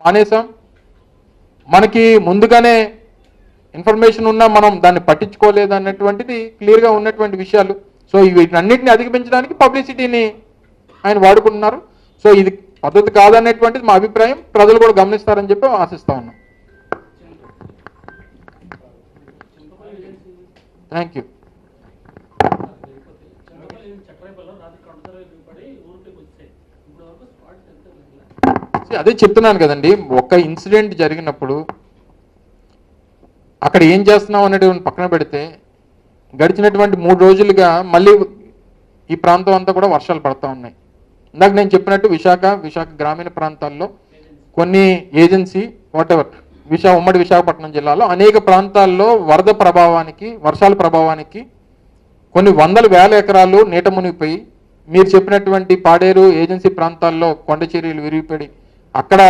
మానేసాం. మనకి ముందుగానే ఇన్ఫర్మేషన్ ఉన్నా మనం దాన్ని పట్టించుకోలేదు అన్నటువంటిది క్లియర్గా ఉన్నటువంటి విషయాలు. సో వీటన్నిటిని అధిగమించడానికి పబ్లిసిటీని ఆయన వాడుకుంటున్నారు. సో ఇది పద్ధతి కాదనేటువంటిది మా అభిప్రాయం. ప్రజలు కూడా గమనిస్తారని చెప్పి ఆశిస్తా ఉన్నాం. Thank you. అదే చెప్తున్నాను కదండి, ఒక ఇన్సిడెంట్ జరిగినప్పుడు అక్కడ ఏం చేస్తున్నాం అనేటువంటి పక్కన పెడితే గడిచినటువంటి 3 రోజులుగా మళ్ళీ ఈ ప్రాంతం అంతా కూడా వర్షాలు పడతా ఉన్నాయి. ఇందాక నేను చెప్పినట్టు విశాఖ గ్రామీణ ప్రాంతాల్లో కొన్ని ఏజెన్సీ ఉమ్మడి విశాఖపట్నం జిల్లాలో అనేక ప్రాంతాల్లో వరద ప్రభావానికి, వర్షాల ప్రభావానికి కొన్ని వందల వేల ఎకరాలు నీట మునిగిపోయి, మీరు చెప్పినటువంటి పాడేరు ఏజెన్సీ ప్రాంతాల్లో కొండ చర్యలు విరిగిపడి అక్కడ